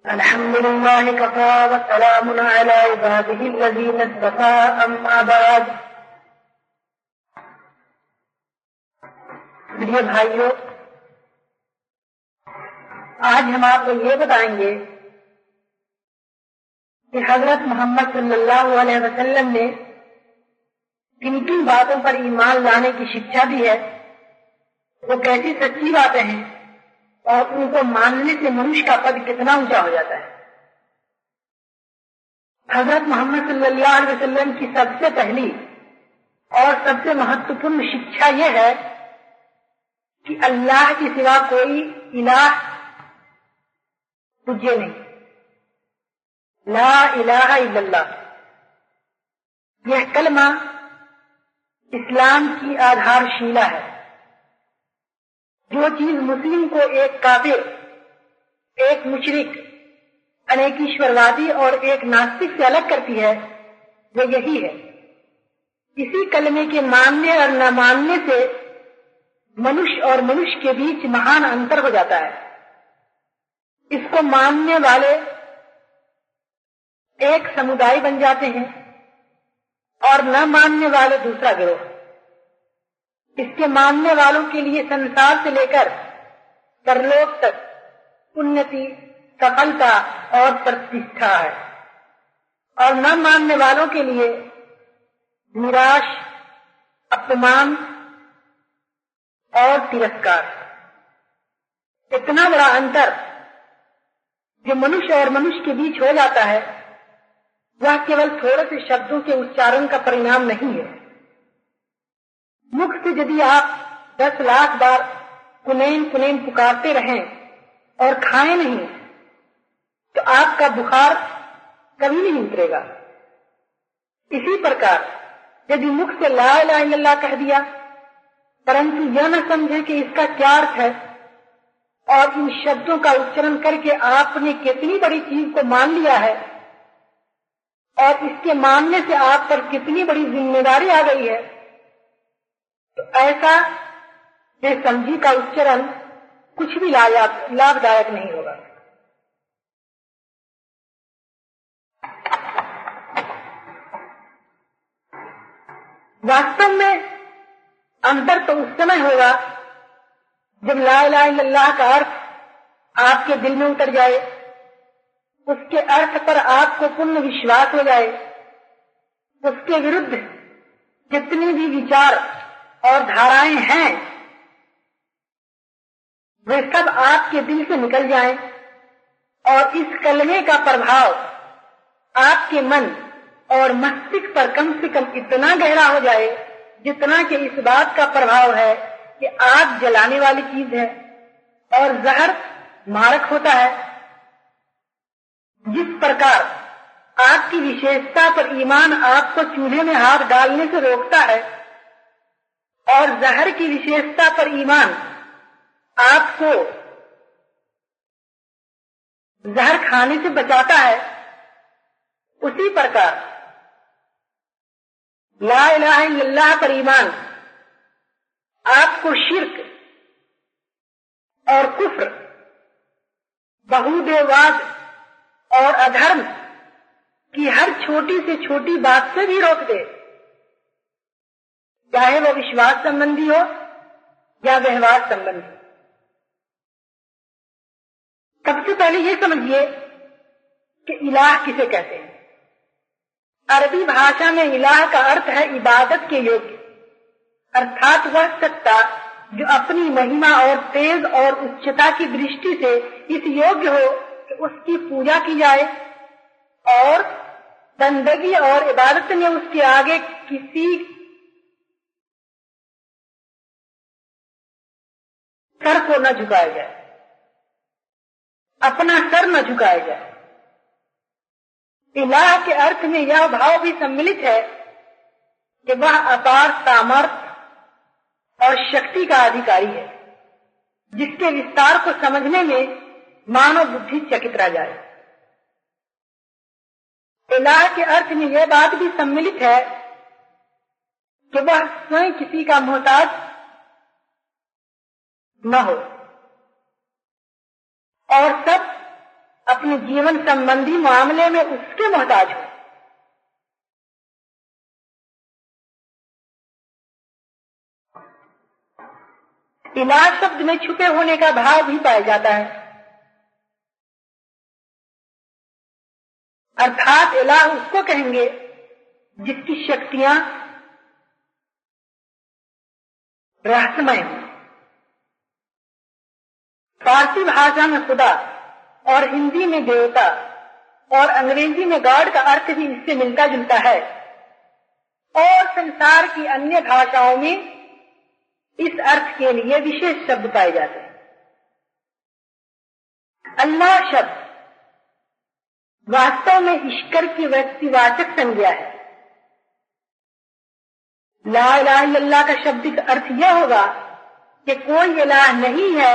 अल्हम्दुलिल्लाहि Kaffa व सलामुन अला इबादिहि अल्लज़ीना इस्तफ़ा अम्मा बाद। प्रिय भाइयों, आज हम आपको ये बताएंगे कि हज़रत मोहम्मद सल्लल्लाहु अलैहि वसल्लम ने किन किन बातों पर ईमान लाने की शिक्षा दी है, वो कैसी सच्ची बातें हैं और उनको मानने से मनुष्य का पद कितना ऊंचा हो जाता है। हज़रत मोहम्मद सल्लल्लाहु अलैहि वसल्लम की सबसे पहली और सबसे महत्वपूर्ण शिक्षा यह है कि अल्लाह के सिवा कोई इलाह पूज्य नहीं। ला इलाहा इल्लल्लाह, यह कलमा इस्लाम की आधारशिला है। जो चीज मुस्लिम को एक काफिर, एक मुशरिक, अनेक ईश्वरवादी और एक नास्तिक से अलग करती है, वो यही है। इसी कलमे के मानने और न मानने से मनुष्य और मनुष्य के बीच महान अंतर हो जाता है। इसको मानने वाले एक समुदाय बन जाते हैं और न मानने वाले दूसरा गिरोह। इसके मानने वालों के लिए संसार से लेकर परलोक तक उन्नति, सफलता और प्रतिष्ठा है, और न मानने वालों के लिए निराश, अपमान और तिरस्कार। इतना बड़ा अंतर जो मनुष्य और मनुष्य के बीच हो जाता है, वह केवल थोड़े से शब्दों के उच्चारण का परिणाम नहीं है। मुख से यदि आप 10 लाख बार कुनैन कुनैन पुकारते रहें और खाएं नहीं, तो आपका बुखार कभी नहीं उतरेगा। इसी प्रकार यदि मुख से ला इलाहा इल्लल्लाह कह दिया, परंतु यह न समझे कि इसका क्या अर्थ है, और इन शब्दों का उच्चारण करके आपने कितनी बड़ी चीज को मान लिया है और इसके मानने से आप पर कितनी बड़ी जिम्मेदारी आ गई है, तो ऐसा बेसमझी का उच्चारण कुछ भी लाभदायक नहीं होगा। वास्तव में अंतर तो उस समय होगा जब ला इलाहा इल्लल्लाह का अर्थ आपके दिल में उतर जाए, उसके अर्थ पर आपको पूर्ण विश्वास हो जाए, उसके विरुद्ध जितने भी विचार और धाराएं हैं वे सब आपके दिल से निकल जाएं, और इस कलमे का प्रभाव आपके मन और मस्तिष्क पर कम से कम इतना गहरा हो जाए जितना कि इस बात का प्रभाव है कि आग जलाने वाली चीज है और जहर मारक होता है। जिस प्रकार आग की विशेषता पर ईमान आपको चूल्हे में हाथ डालने से रोकता है और जहर की विशेषता पर ईमान आपको जहर खाने से बचाता है, उसी प्रकार ला इलाहा इल्लल्लाह पर ईमान आपको शिर्क और कुफ्र, बहुदेववाद और अधर्म की हर छोटी से छोटी बात से भी रोक दे, चाहे वो विश्वास संबंधी हो या व्यवहार संबंधी। सबसे पहले ये समझिए कि इलाह किसे कहते हैं। अरबी भाषा में इलाह का अर्थ है इबादत के योग्य, अर्थात वह सत्ता जो अपनी महिमा और तेज और उच्चता की दृष्टि से इस योग्य हो कि उसकी पूजा की जाए और बंदगी और इबादत में उसके आगे किसी सर को न झुकाया जाए, अपना सर न झुकाया जाए। इलाह के अर्थ में यह भाव भी सम्मिलित है कि वह अपार सामर्थ्य और शक्ति का अधिकारी है, जिसके विस्तार को समझने में मानव बुद्धि चकित रह जाए। इलाह के अर्थ में यह बात भी सम्मिलित है कि वह स्वयं किसी का मोहताज न हो और सब अपने अपने जीवन संबंधी मामले में उसके मोहताज हो। इलाह शब्द में छुपे होने का भाव भी पाया जाता है, अर्थात इलाह उसको कहेंगे जिसकी शक्तियां रहस्यमय हो। फारसी भाषा में खुदा और हिंदी में देवता और अंग्रेजी में गॉड का अर्थ भी इससे मिलता जुलता है, और संसार की अन्य भाषाओं में इस अर्थ के लिए विशेष शब्द पाए जाते हैं। अल्लाह शब्द वास्तव में ईश्वर की व्यक्तिवाचक संज्ञा है। ला इलाहा इल्लल्लाह का शाब्दिक अर्थ यह होगा कि कोई इलाह नहीं है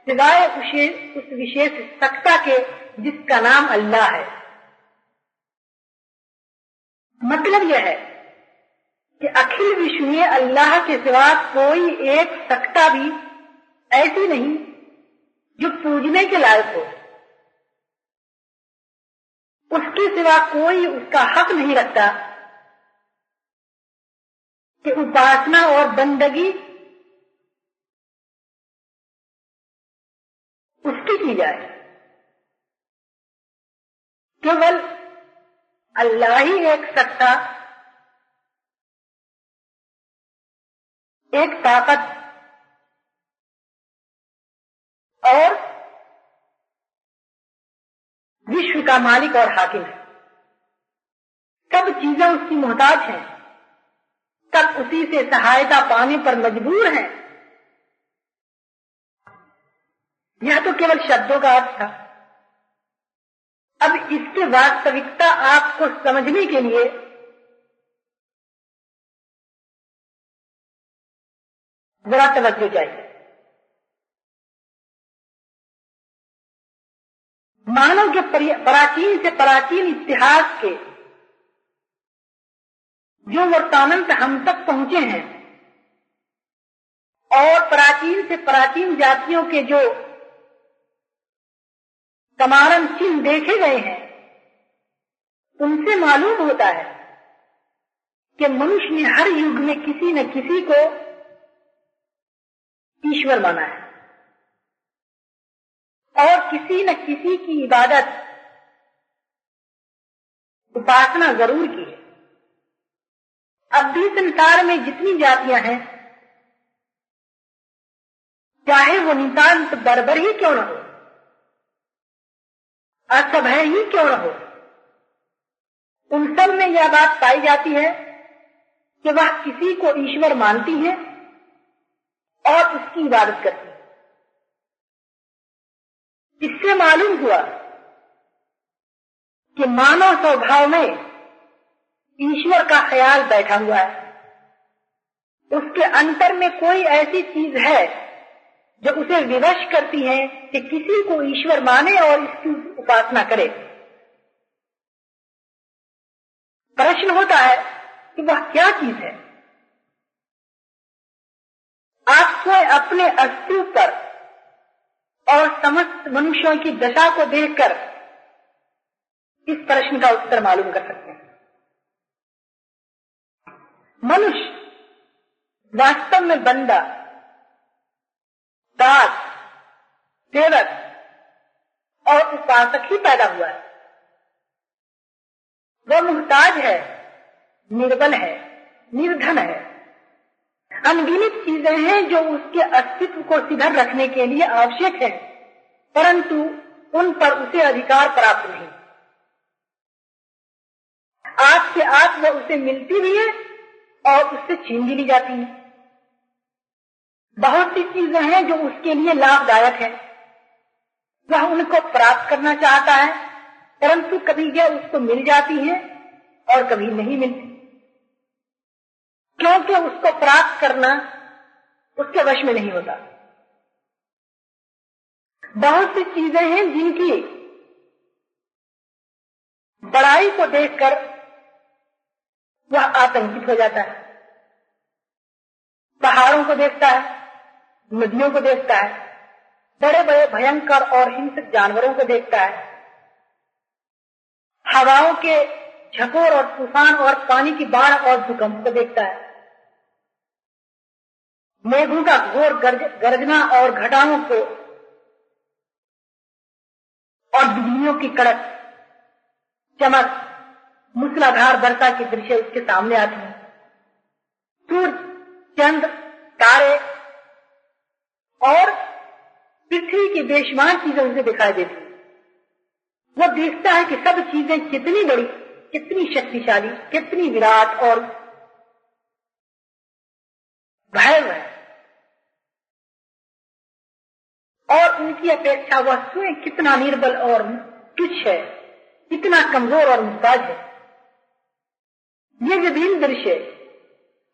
सिवाय उस विशेष सत्ता के जिसका नाम अल्लाह है। मतलब यह है कि अखिल विश्व में अल्लाह के सिवा कोई एक सत्ता भी ऐसी नहीं जो पूजने के लायक हो। उसके सिवा कोई उसका हक नहीं रखता कि उपासना और बंदगी उसकी की जाए। केवल अल्लाह ही एक सत्ता, एक ताकत और विश्व का मालिक और हाकिम है। सब चीजें उसकी मोहताज हैं, सब उसी से सहायता पाने पर मजबूर हैं। यह तो केवल शब्दों का अर्थ था। अब इसकी वास्तविकता आपको समझने के लिए जरा तवज्जो चाहिए। मानव के प्राचीन से प्राचीन इतिहास के जो वर्तानंत हम तक पहुंचे हैं और प्राचीन से प्राचीन जातियों के जो कमारन चिन्ह देखे गए हैं, उनसे मालूम होता है कि मनुष्य ने हर युग में किसी न किसी को ईश्वर माना है और किसी न किसी की इबादत उपासना जरूर की है। अब भी संसार में जितनी जातियां हैं, चाहे वो नितांत बर्बर ही क्यों न हो, असभ्य ही क्यों न हो, उन सब में यह बात पाई जाती है कि वह किसी को ईश्वर मानती है और उसकी इबादत करती है। इससे मालूम हुआ कि मानव स्वभाव में ईश्वर का ख्याल बैठा हुआ है। उसके अंतर में कोई ऐसी चीज है जो उसे विवश करती है कि किसी को ईश्वर माने और इसकी उपासना करे। प्रश्न होता है कि वह क्या चीज है। आपको अपने अस्तित्व पर और समस्त मनुष्यों की दशा को देखकर इस प्रश्न का उत्तर मालूम कर सकते हैं। मनुष्य वास्तव में बंदा, दास, सेवक और उपासक ही पैदा हुआ है। वह मुहताज है, निर्बल है, निर्धन है। अनगिनत चीजें हैं जो उसके अस्तित्व को सिद्ध रखने के लिए आवश्यक है, परंतु उन पर उसे अधिकार प्राप्त नहीं। आपके आप वह उसे मिलती भी है और उससे छीन भी ली जाती है। बहुत सी चीजें हैं जो उसके लिए लाभदायक है, वह उनको प्राप्त करना चाहता है, परंतु कभी यह उसको मिल जाती है और कभी नहीं मिलती, क्योंकि उसको प्राप्त करना उसके वश में नहीं होता। बहुत सी चीजें हैं जिनकी बड़ाई को देखकर वह आतंकित हो जाता है। पहाड़ों को देखता है, नदियों को देखता है, बड़े बड़े भयंकर और हिंसक जानवरों को देखता है, हवाओं के झकोर और तूफान और पानी की बाढ़ और भूकंप को देखता है, मेघों का घोर गर्जना और घटाओं को और बिजलियों की कड़क चमक, मूसलाधार वर्षा के दृश्य उसके सामने आते हैं। सूर्य, चंद्र, तारे और पृथ्वी की बेशुमार चीजें उसे दिखाई देती हैं। वो देखता है कि सब चीजें कितनी बड़ी, कितनी शक्तिशाली, कितनी विराट और भयावह है, और उनकी अपेक्षा वह स्वयं कितना निर्बल और तुच्छ है, कितना कमजोर और मुहताज है। ये विभिन्न दृश्य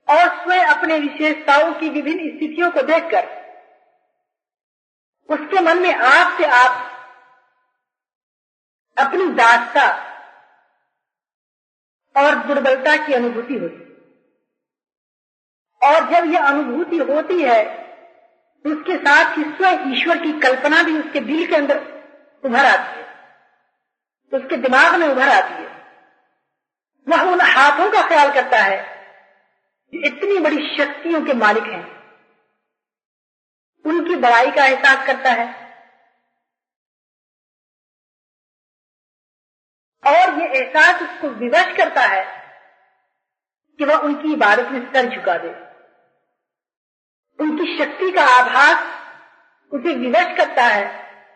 और स्वयं अपने विशेषताओं की विभिन्न स्थितियों को देखकर उसके मन में आप से आप अपनी दासता और दुर्बलता की अनुभूति होती, और जब यह अनुभूति होती है तो उसके साथ ही स्वयं ईश्वर की कल्पना भी उसके दिल के अंदर उभर आती है, तो उसके दिमाग में उभर आती है। वह उन हाथों का ख्याल करता है जो इतनी बड़ी शक्तियों के मालिक हैं, उनकी बड़ाई का एहसास करता है, और ये एहसास उसको विवश करता है कि वह उनकी इबादत में सर झुका दे। उनकी शक्ति का आभास उसे विवश करता है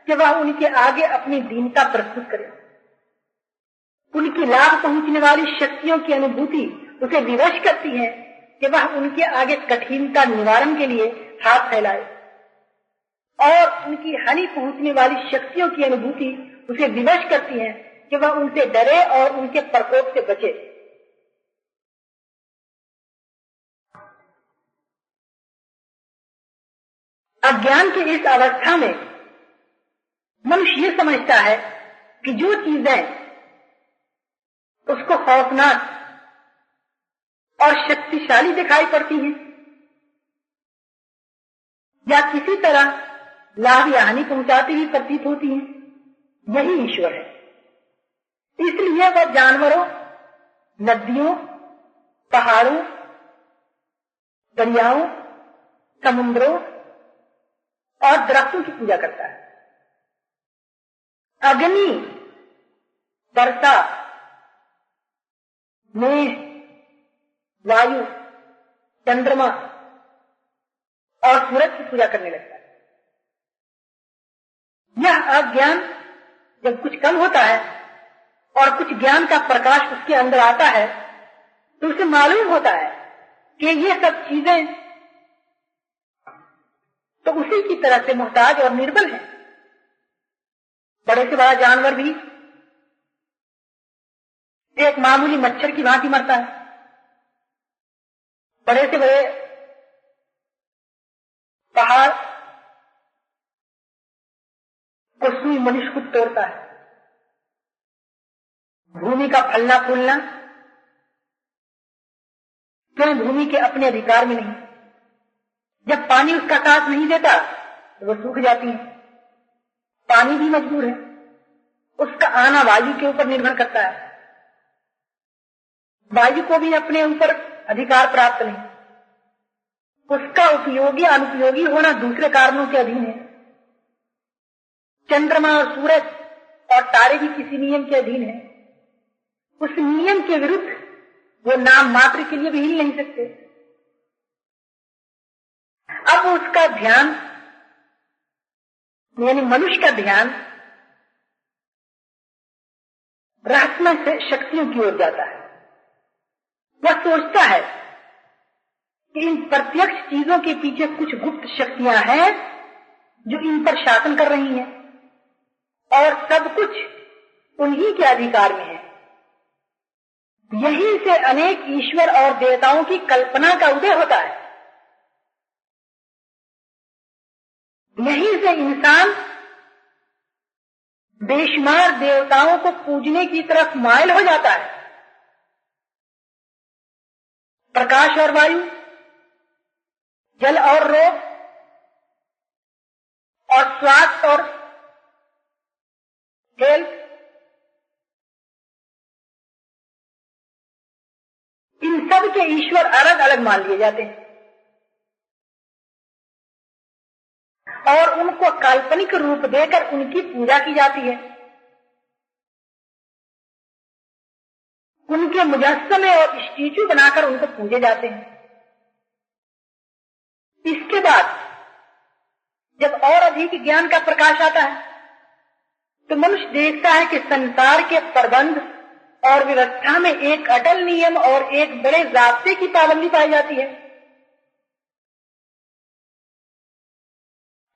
कि वह उनके आगे अपनी दीनता प्रस्तुत करे। उनकी लाभ पहुंचने वाली शक्तियों की अनुभूति उसे विवश करती है कि वह उनके आगे कठिनता निवारण के लिए हाथ फैलाए, और उनकी हानि पहुंचने वाली शक्तियों की अनुभूति उसे विवश करती है कि वह उनसे डरे और उनके प्रकोप से बचे। अज्ञान की इस अवस्था में मनुष्य ये समझता है कि जो चीजें उसको खौफनाक और शक्तिशाली दिखाई पड़ती हैं या किसी तरह लाभ या हानि पहुंचाती हुई प्रतीत होती हैं, यही ईश्वर है। इसलिए वह जानवरों, नदियों, पहाड़ों, दरियाओं, समुद्रों और दरख्तों की पूजा करता है। अग्नि, वर्षा, मेघ, वायु, चंद्रमा और सूरज की पूजा करने लगता है। यह अज्ञान जब कुछ कम होता है और कुछ ज्ञान का प्रकाश उसके अंदर आता है तो उसे मालूम होता है कि ये सब चीजें तो उसी की तरह से मोहताज और निर्बल है। बड़े से बड़ा जानवर भी एक मामूली मच्छर की भांति मरता है, बड़े से बड़े पहाड़ को सुई मनुष्य को तोड़ता है। भूमि का फलना फूलना स्वयं भूमि के अपने अधिकार में नहीं। जब पानी उसका साथ नहीं देता तो वह सूख जाती है। पानी भी मजबूर है, उसका आना वायु के ऊपर निर्भर करता है। वायु को भी अपने ऊपर अधिकार प्राप्त नहीं, उसका उपयोगी अनुपयोगी होना दूसरे कारणों के अधीन है। चंद्रमा और सूरज और तारे भी किसी नियम के अधीन है। उस नियम के विरुद्ध वो नाम मात्र के लिए भी हिल नहीं सकते। अब उसका ध्यान यानी मनुष्य का ध्यान रहस्यमय शक्तियों की ओर जाता है। वह सोचता है कि इन प्रत्यक्ष चीजों के पीछे कुछ गुप्त शक्तियां हैं जो इन पर शासन कर रही हैं और सब कुछ उन्हीं के अधिकार में है। यहीं से अनेक ईश्वर और देवताओं की कल्पना का उदय होता है। यहीं से इंसान बेशुमार देवताओं को पूजने की तरफ माइल हो जाता है। प्रकाश और वायु, जल और रोग और स्वास्थ्य और खेल, सबके ईश्वर अलग अलग मान लिए जाते हैं और उनको काल्पनिक रूप देकर उनकी पूजा की जाती है। उनके मुजस्समे और स्टैचू बनाकर उनको पूजे जाते हैं। इसके बाद जब और अधिक ज्ञान का प्रकाश आता है तो मनुष्य देखता है कि संसार के प्रबंध और व्यवस्था में एक अटल नियम और एक बड़े ज़ाब्ते की पाबंदी पाई जाती है।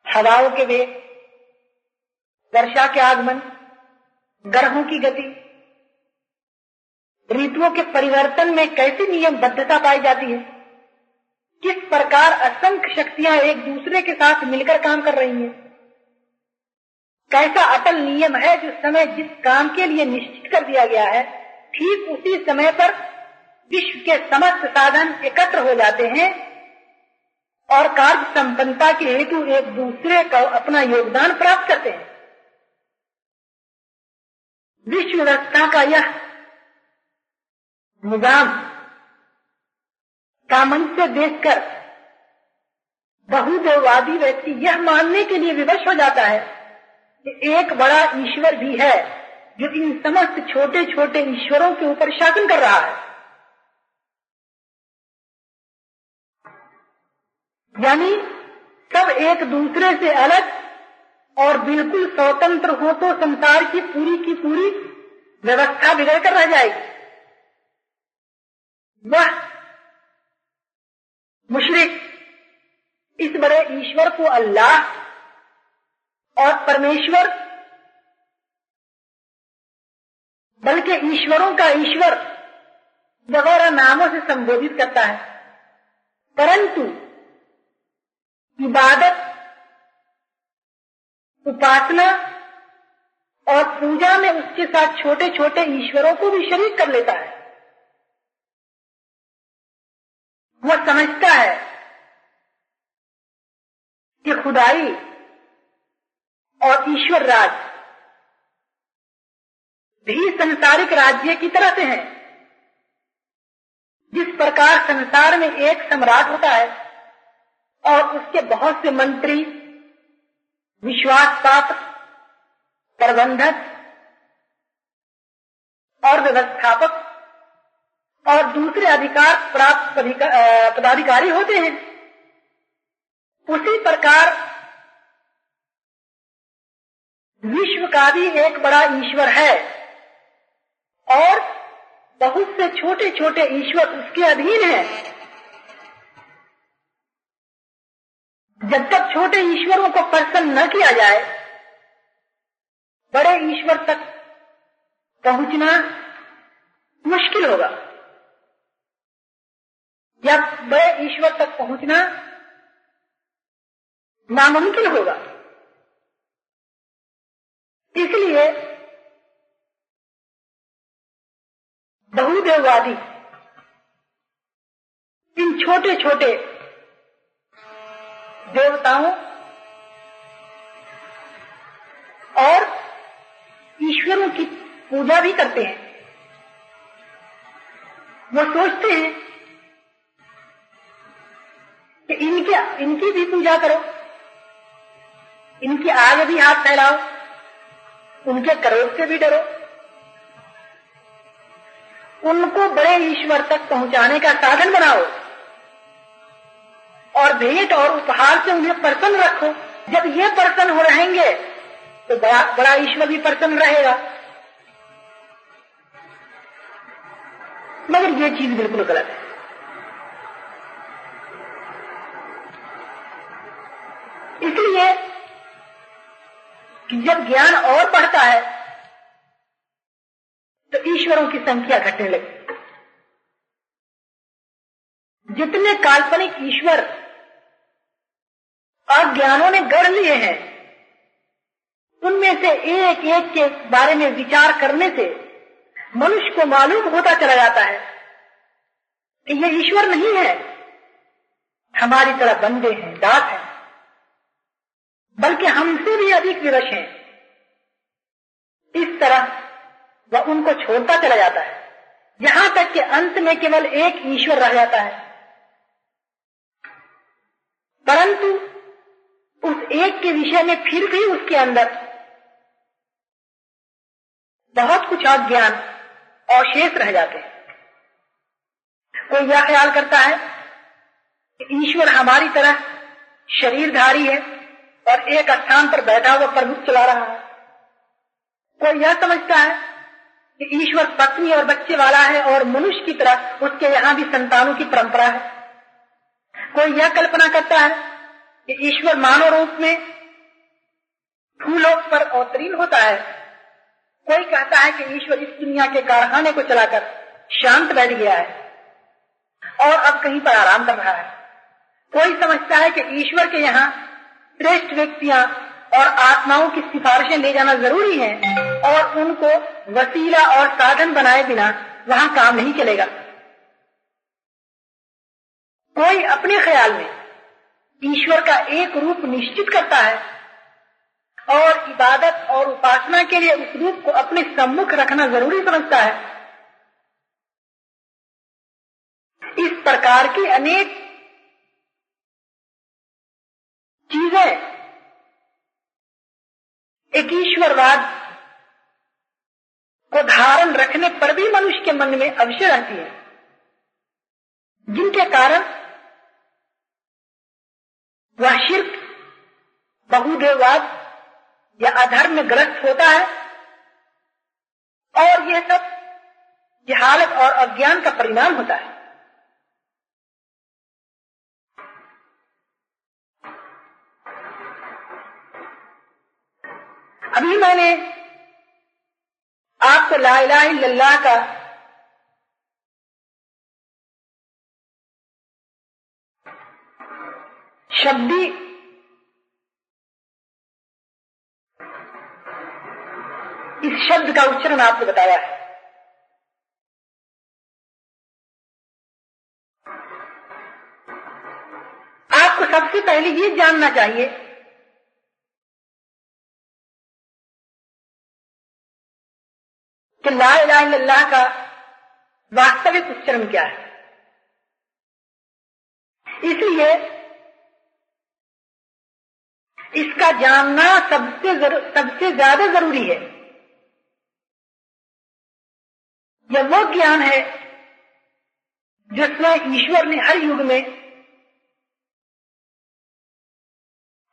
हवाओं के वेग, वर्षा के आगमन, ग्रहों की गति, ऋतुओं के परिवर्तन में कैसी नियमबद्धता पाई जाती है, किस प्रकार असंख्य शक्तियां एक दूसरे के साथ मिलकर काम कर रही हैं, कैसा अटल नियम है जो समय जिस काम के लिए निश्चित कर दिया गया है ठीक उसी समय पर विश्व के समस्त साधन एकत्र हो जाते हैं और कार्य संपन्नता के हेतु एक दूसरे को अपना योगदान प्राप्त करते हैं। विश्व व्यवस्था का यह निजाम का मंच से देखकर बहुदेववादी व्यक्ति यह मानने के लिए विवश हो जाता है कि एक बड़ा ईश्वर भी है जो इन समस्त छोटे छोटे ईश्वरों के ऊपर शासन कर रहा है। यानी सब एक दूसरे से अलग और बिल्कुल स्वतंत्र हो तो संसार की पूरी व्यवस्था बिगड़ कर रह जाएगी। वह मुशरिक इस बड़े ईश्वर को अल्लाह और परमेश्वर बल्कि ईश्वरों का ईश्वर वगैरह नामों से संबोधित करता है, परंतु इबादत, उपासना और पूजा में उसके साथ छोटे छोटे ईश्वरों को भी शरीक कर लेता है। वह समझता है कि खुदाई और ईश्वर राज भी संसारिक राज्य की तरह से हैं। जिस प्रकार संसार में एक सम्राट होता है और उसके बहुत से मंत्री, विश्वास पात्र, प्रबंधक और व्यवस्थापक और दूसरे अधिकार प्राप्त पदाधिकारी होते हैं, उसी प्रकार विश्व का भी एक बड़ा ईश्वर है और बहुत से छोटे छोटे ईश्वर उसके अधीन हैं। जब तक छोटे ईश्वरों को प्रसन्न न किया जाए, बड़े ईश्वर तक पहुंचना मुश्किल होगा या बड़े ईश्वर तक पहुंचना नामुमकिन होगा। इसलिए बहुदेववादी इन छोटे छोटे देवताओं और ईश्वरों की पूजा भी करते हैं। वो सोचते हैं कि इनकी भी पूजा करो, इनके आगे भी हाथ फैलाओ, उनके क्रोध से भी डरो, उनको बड़े ईश्वर तक पहुंचाने का साधन बनाओ और भेंट और उपहार से उन्हें प्रसन्न रखो। जब ये प्रसन्न हो रहेंगे तो बड़ा ईश्वर भी प्रसन्न रहेगा। मगर ये चीज बिल्कुल गलत है। इसलिए कि जब ज्ञान और बढ़ता है तो ईश्वरों की संख्या घटने लगी। जितने काल्पनिक ईश्वर अज्ञानों ने गढ़ लिए हैं, उनमें से एक एक के बारे में विचार करने से मनुष्य को मालूम होता चला जाता है कि ये ईश्वर नहीं है, हमारी तरह बंदे हैं, दास हैं, बल्कि हमसे भी अधिक विवश हैं। इस तरह वह उनको छोड़ता चला जाता है। यहां तक कि अंत में केवल एक ईश्वर रह जाता है, परंतु उस एक के विषय में फिर भी उसके अंदर बहुत कुछ अज्ञान और शेष रह जाते हैं। कोई यह ख्याल करता है कि ईश्वर हमारी तरह शरीरधारी है और एक स्थान पर बैठा हुआ प्रभुत्व चला रहा है। कोई यह समझता है कि ईश्वर पत्नी और बच्चे वाला है और मनुष्य की तरह उसके यहाँ भी संतानों की परंपरा है। कोई यह कल्पना करता है कि ईश्वर मानव रूप में भूलोक पर अवतीर्ण होता है। कोई कहता है कि ईश्वर इस दुनिया के कारखाने को चलाकर शांत बैठ गया है और अब कहीं पर आराम कर रहा है। कोई समझता है कि ईश्वर के यहाँ श्रेष्ठ व्यक्तियां और आत्माओं की सिफारिशें ले जाना जरूरी है और उनको वसीला और साधन बनाए बिना वहां काम नहीं चलेगा। कोई अपने ख्याल में ईश्वर का एक रूप निश्चित करता है और इबादत और उपासना के लिए उस रूप को अपने सम्मुख रखना जरूरी समझता है। इस प्रकार की अनेक चीजें एक ईश्वरवाद को धारण रखने पर भी मनुष्य के मन में अवश्य रहती है, जिनके कारण वह शिर्क, बहुदेववाद या अधर्म में ग्रस्त होता है और यह सब जहालत और अज्ञान का परिणाम होता है। अभी मैंने आपको ला इलाहा इल्लल्लाह का शब्दी इस शब्द का उच्चारण आपको बताया है। आपको सबसे पहले ये जानना चाहिए कि ला इलाहा इल्लल्लाह का वास्तविक उच्चारण क्या है। इसलिए इसका जानना सबसे ज्यादा जरूरी है। यह वो ज्ञान है जिसमें ईश्वर ने हर युग में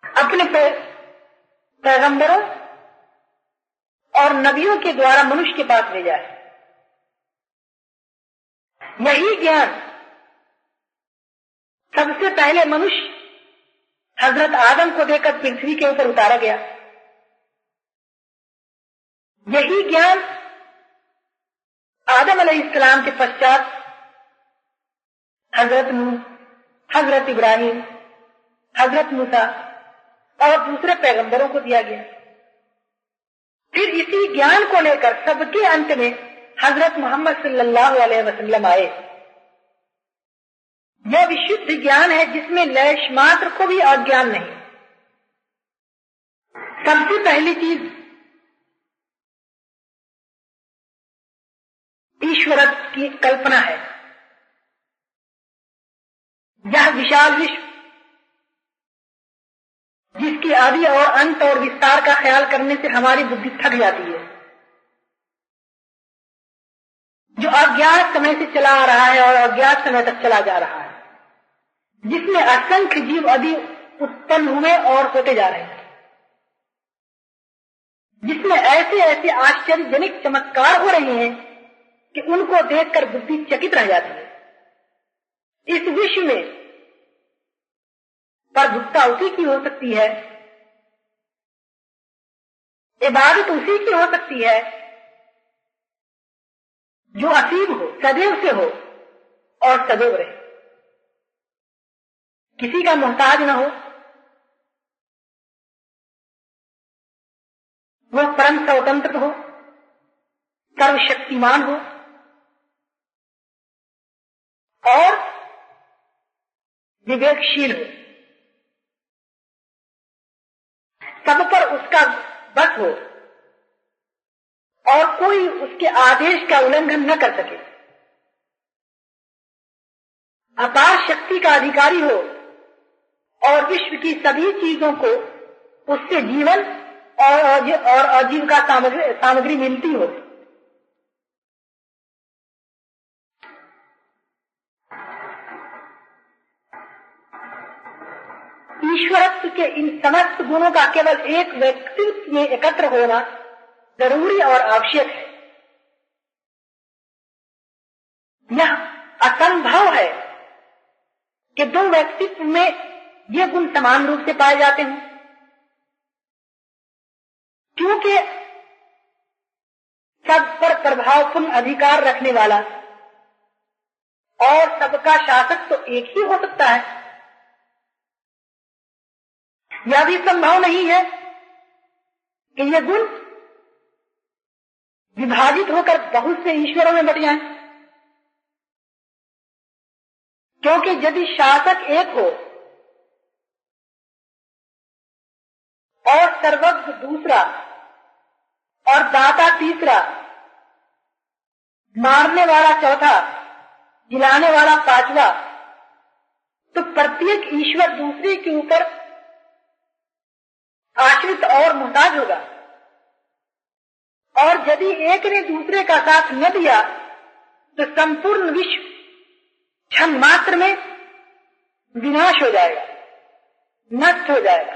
अपने पैगंबरों और नबियों के द्वारा मनुष्य के पास भेजा है। यही ज्ञान सबसे पहले मनुष्य हजरत आदम को देकर पृथ्वी के ऊपर उतारा गया। यही ज्ञान आदम अलैहिस्सलाम के पश्चात हजरत नूह, हजरत इब्राहिम, हजरत मूसा और दूसरे पैगंबरों को दिया गया। फिर इसी ज्ञान को लेकर सबके अंत में हजरत मोहम्मद सल्लल्लाहु अलैहि वसल्लम आए। यह विशुद्ध ज्ञान है जिसमें लेश मात्र को भी अज्ञान नहीं। सबसे पहली चीज ईश्वरत्व की कल्पना है। यह विशाल विश्व जिसकी आदि और अंत और विस्तार का ख्याल करने से हमारी बुद्धि थक जाती है, जो अज्ञात समय से चला आ रहा है और अज्ञात समय तक चला जा रहा है, जिसमें असंख्य जीव आदि उत्पन्न हुए और होते जा रहे हैं, जिसमें ऐसे ऐसे आश्चर्यजनक चमत्कार हो रहे हैं कि उनको देखकर बुद्धि चकित रह जाती है। इस विश्व में प्रभुता उसी की हो सकती है, इबादत उसी की हो सकती है जो असीम हो, सदैव से हो और सदैव रहे, किसी का मोहताज न हो। वह परम स्वतंत्र हो, सर्वशक्तिमान हो और विवेकशील हो, सब पर उसका बस हो और कोई उसके आदेश का उल्लंघन न कर सके। अपार शक्ति का अधिकारी हो और विश्व की सभी चीजों को उससे जीवन और आजीविका सामग्री मिलती हो। ईश्वरत्व के इन समस्त गुणों का केवल एक व्यक्तित्व में एकत्र होना जरूरी और आवश्यक है। यह असंभव है कि दो व्यक्तित्व में ये गुण समान रूप से पाए जाते हैं, क्योंकि सब पर प्रभावपूर्ण अधिकार रखने वाला और सबका शासक तो एक ही हो सकता है। यह भी संभव नहीं है कि ये गुण विभाजित होकर बहुत से ईश्वरों में बट जाएं, क्योंकि यदि शासक एक हो और सर्वज्ञ दूसरा और दाता तीसरा, मारने वाला चौथा, जिलाने वाला पांचवा, तो प्रत्येक ईश्वर दूसरे के ऊपर आश्रित और मुहताज होगा। और यदि एक ने दूसरे का साथ न दिया तो संपूर्ण विश्व क्षण मात्र में विनाश हो जाएगा, नष्ट हो जाएगा।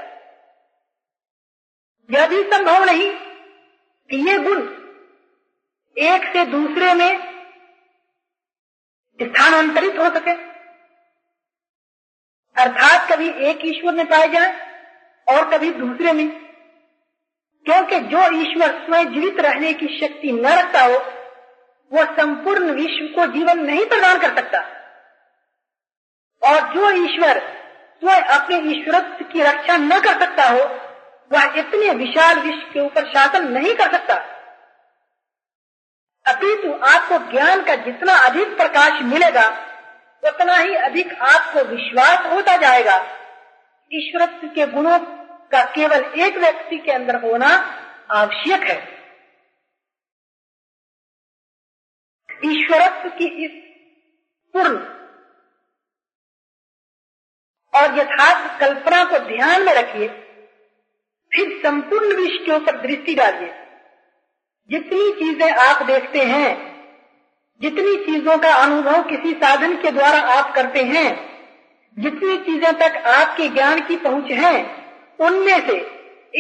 यह भी संभव नहीं कि ये गुण एक से दूसरे में स्थानांतरित हो सके, अर्थात कभी एक ईश्वर में पाए जाए और कभी दूसरे में, क्योंकि जो ईश्वर स्वयं जीवित रहने की शक्ति न रखता हो वह संपूर्ण विश्व को जीवन नहीं प्रदान कर सकता, और जो ईश्वर स्वयं अपने ईश्वरत्व की रक्षा न कर सकता हो वह इतने विशाल विश्व के ऊपर शासन नहीं कर सकता। अपितु आपको ज्ञान का जितना अधिक प्रकाश मिलेगा उतना ही अधिक आपको विश्वास होता जाएगा ईश्वरत्व के गुणों का केवल एक व्यक्ति के अंदर होना आवश्यक है। ईश्वरत्व की इस पूर्ण और यथार्थ कल्पना को ध्यान में रखिए, फिर संपूर्ण विश्व के ऊपर दृष्टि डालिए। जितनी चीजें आप देखते हैं, जितनी चीजों का अनुभव किसी साधन के द्वारा आप करते हैं, जितनी चीजें तक आपके ज्ञान की पहुंच है, उनमें से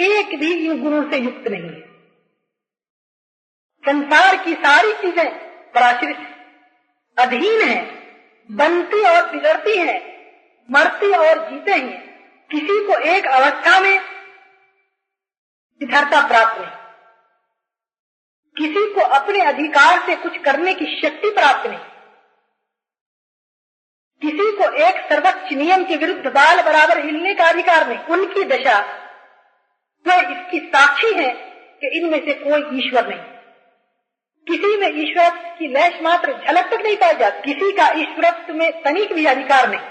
एक भी इन गुणों से युक्त नहीं है। संसार की सारी चीजें पराश्रित अधीन हैं, बनती और बिगड़ती हैं, मरती और जीते हैं। किसी को एक अवस्था में स्थिरता प्राप्त नहीं, किसी को अपने अधिकार से कुछ करने की शक्ति प्राप्त नहीं, किसी को एक सर्वोच्च नियम के विरुद्ध बाल बराबर हिलने का अधिकार नहीं। उनकी दशा तो इसकी साक्षी है कि इनमें से कोई ईश्वर नहीं, किसी में ईश्वरत्व की लेश मात्र झलक तक नहीं पाई जाती, किसी का ईश्वरत्व में तनिक भी अधिकार नहीं।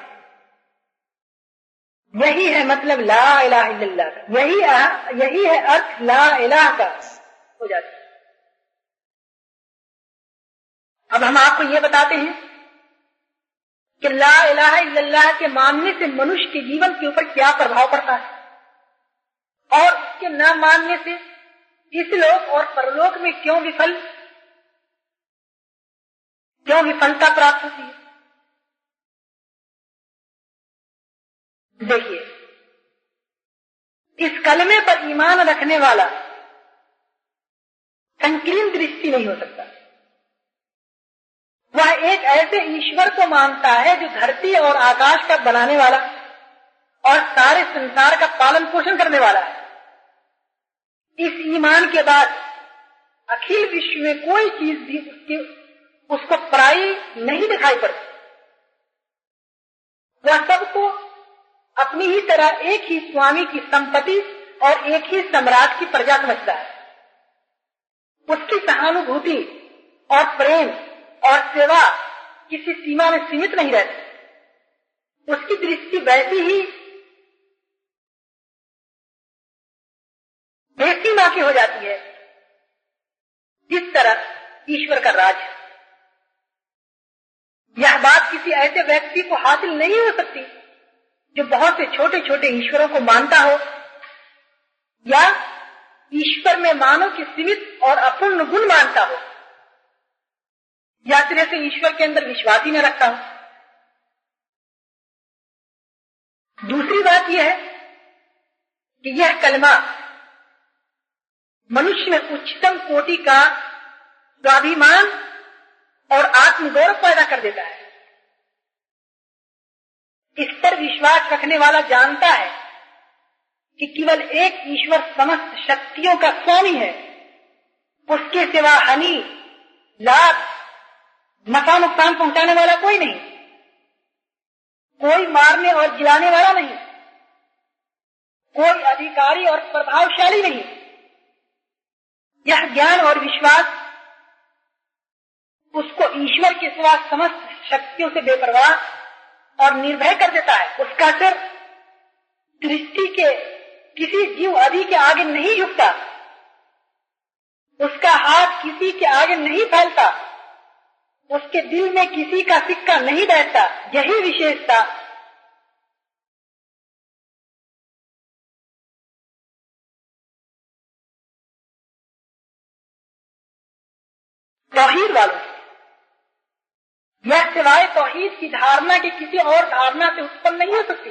यही है मतलब ला इलाहा इल्लल्लाह का, यही है अर्थ ला इलाहा का हो जाता है। अब हम आपको ये बताते हैं कि ला इलाहा इल्लल्लाह के मानने से मनुष्य के जीवन के ऊपर क्या प्रभाव पड़ता है, और उसके न मानने से इस लोक और परलोक में क्यों विफलता प्राप्त होती है। देखिए, इस कलमे पर ईमान रखने वाला संकीर्ण दृष्टि नहीं हो सकता। वह एक ऐसे ईश्वर को मानता है जो धरती और आकाश का बनाने वाला और सारे संसार का पालन पोषण करने वाला है। इस ईमान के बाद अखिल विश्व में कोई चीज भी उसको पराई नहीं दिखाई पड़ती। वह सबको अपनी ही तरह एक ही स्वामी की संपत्ति और एक ही सम्राट की प्रजा समझता है। उसकी सहानुभूति और प्रेम और सेवा किसी सीमा में सीमित नहीं रहती। उसकी दृष्टि वैसी ही बेसीमा की हो जाती है जिस तरह ईश्वर का राज है। यह बात बात किसी ऐसे व्यक्ति को हासिल नहीं हो सकती जो बहुत से छोटे छोटे ईश्वरों को मानता हो या ईश्वर में मानव की सीमित और अपूर्ण गुण मानता हो या सिरे से ईश्वर के अंदर विश्वास ही न रखता हो। दूसरी बात यह है कि यह कलमा मनुष्य में उच्चतम कोटि का स्वाभिमान और आत्मगौरव पैदा कर देता है। इस पर विश्वास रखने वाला जानता है कि केवल एक ईश्वर समस्त शक्तियों का स्वामी है, उसके सिवा हानि, लाभ, नफा नुकसान पहुंचाने वाला कोई नहीं, कोई मारने और जिलाने वाला नहीं, कोई अधिकारी और प्रभावशाली नहीं। यह ज्ञान और विश्वास उसको ईश्वर के सिवा समस्त शक्तियों से बेपरवाह और निर्भय कर देता है। उसका सिर सृष्टि के किसी जीव आदि के आगे नहीं झुकता, उसका हाथ किसी के आगे नहीं फैलता, उसके दिल में किसी का सिक्का नहीं बैठता। यही विशेषता तौहीद वालों, यह सिवाय तौहीद की धारणा के किसी और धारणा से उत्पन्न नहीं हो सकती।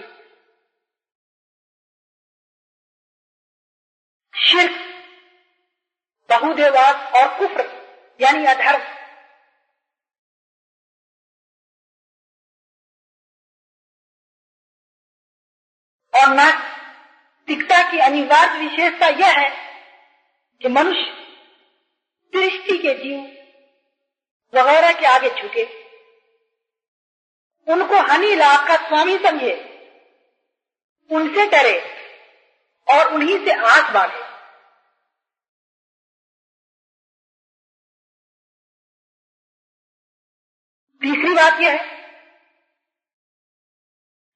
शिर्क, बहुदेववाद और कुफ्र यानी अधर्म और नास्तिकता की अनिवार्य विशेषता यह है कि मनुष्य सृष्टि के जीव वगैरह के आगे झुके, उनको हानि लाभ का स्वामी समझे, उनसे डरे और उन्हीं से आस बांधे। तीसरी बात यह है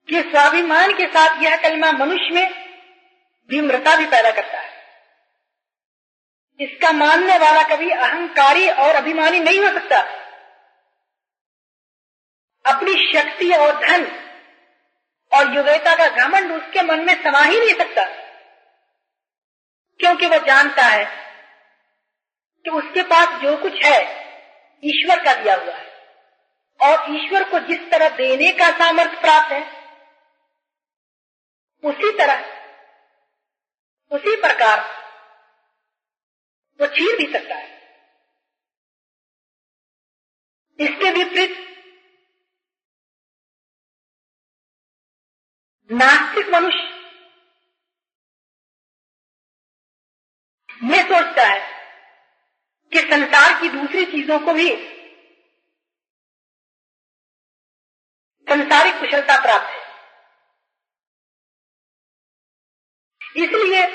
कि स्वाभिमान के साथ यह कलमा मनुष्य में विम्रता भी पैदा करता है। इसका मानने वाला कभी अहंकारी और अभिमानी नहीं हो सकता। अपनी शक्ति और धन और योग्यता का घमंड उसके मन में समा ही नहीं सकता, क्योंकि वह जानता है कि उसके पास जो कुछ है ईश्वर का दिया हुआ है और ईश्वर को जिस तरह देने का सामर्थ्य प्राप्त है उसी प्रकार वो छीन भी सकता है। इसके विपरीत नास्तिक मनुष्य ये सोचता है कि संसार की दूसरी चीजों को भी संसारिक कुशलता प्राप्त है, इसलिए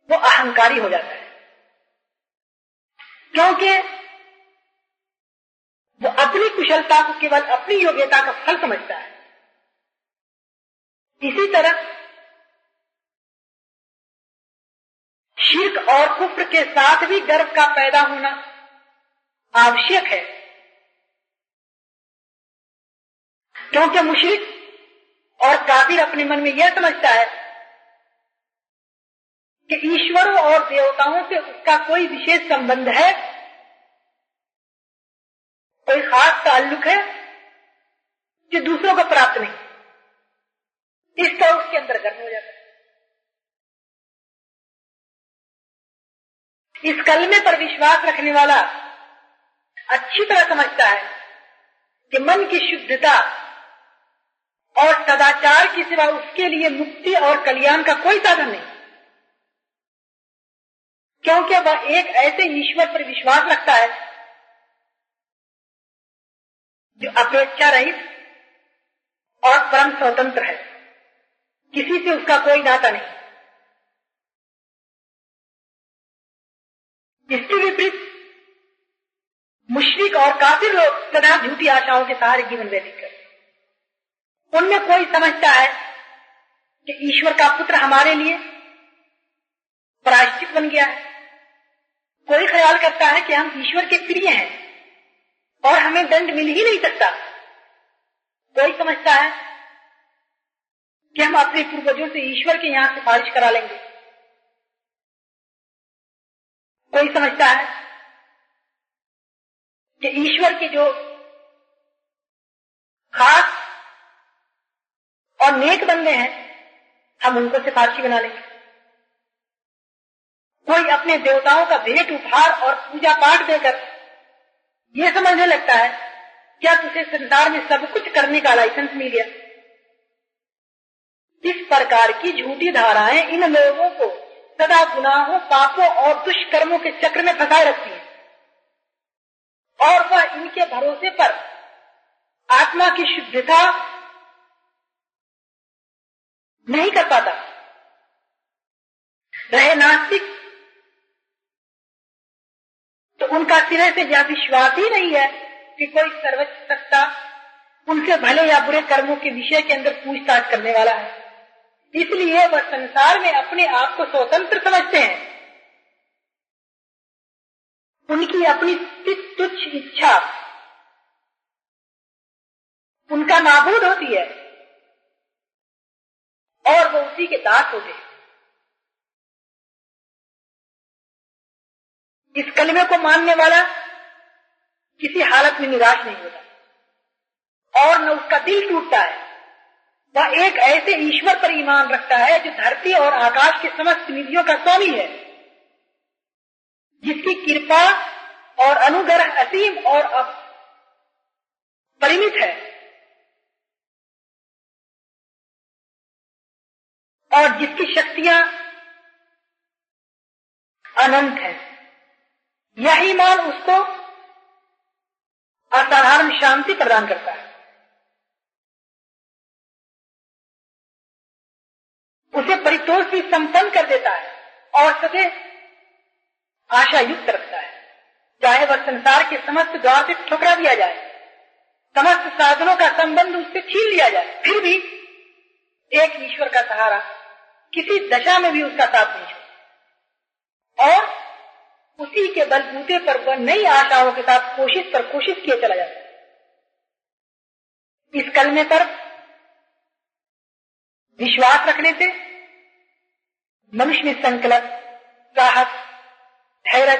वो अहंकारी हो जाता है, क्योंकि वो अपनी कुशलता को केवल अपनी योग्यता का फल समझता है। इसी तरह शिर्क और कुफ्र के साथ भी गर्व का पैदा होना आवश्यक है, क्योंकि मुशरिक और काफिर अपने मन में यह समझता है कि ईश्वरों और देवताओं से उसका कोई विशेष संबंध है, कोई खास ताल्लुक है जो दूसरों को प्राप्त नहीं। इसका उसके अंदर गर्व हो जाता है। इस कलमे पर विश्वास रखने वाला अच्छी तरह समझता है कि मन की शुद्धता और सदाचार के सिवा उसके लिए मुक्ति और कल्याण का कोई साधन नहीं, क्योंकि वह एक ऐसे ईश्वर पर विश्वास रखता है जो अपेक्षा रहित और परम स्वतंत्र है, किसी से उसका कोई नाता नहीं। इसके विपरीत मुशरिक और काफिर लोग सदा झूठी आशाओं के सहारे जीवन व्यतीत करते हैं। उनमें कोई समझता है कि ईश्वर का पुत्र हमारे लिए प्रायश्चित बन गया है, कोई ख्याल करता है कि हम ईश्वर के प्रिय हैं और हमें दंड मिल ही नहीं सकता, कोई समझता है कि हम अपने पूर्वजों से ईश्वर के यहां सिफारिश करा लेंगे। कोई समझता है कि ईश्वर के जो खास और नेक बंदे हैं हम उनको सिफारिशी बना लेंगे। कोई अपने देवताओं का भेंट उपहार और पूजा पाठ देकर यह समझने लगता है क्या तुझे संसार में सब कुछ करने का लाइसेंस मिल गया। इस प्रकार की झूठी धाराएं इन लोगों को सदा गुनाहों, पापों और दुष्कर्मों के चक्र में फंसाए रखती है और वह इनके भरोसे पर आत्मा की शुद्धता नहीं कर पाता। रहे नास्तिक तो उनका सिरे से यह विश्वास ही नहीं है कि कोई सर्वोच्च सत्ता उनसे भले या बुरे कर्मों के विषय के अंदर पूछताछ करने वाला है। इसलिए वह संसार में अपने आप को स्वतंत्र समझते हैं। उनकी अपनी तुच्छ इच्छा उनका नाबूद होती है और वो उसी के दास होते हैं। इस कलमे को मानने वाला किसी हालत में निराश नहीं होता और न उसका दिल टूटता है। वह एक ऐसे ईश्वर पर ईमान रखता है जो धरती और आकाश के समस्त निधियों का स्वामी है, जिसकी कृपा और अनुग्रह असीम और परिमित है और जिसकी शक्तियां अनंत है। यह ईमान उसको असाधारण शांति प्रदान करता है, उसे परितोष भी संपन्न कर देता है और सदैव आशा युक्त रखता है। चाहे वह संसार के समस्त द्वार से ठुकरा दिया जाए, समस्त साधनों का संबंध उससे छीन लिया जाए, फिर भी एक ईश्वर का सहारा किसी दशा में भी उसका साथ नहीं छोड़ता और उसी के बलबूते पर वह नई आशाओं के साथ कोशिश पर कोशिश किए चला जाता है। इस कलमे पर विश्वास रखने से मनुष्य में संकल्प, साहस, धैर्य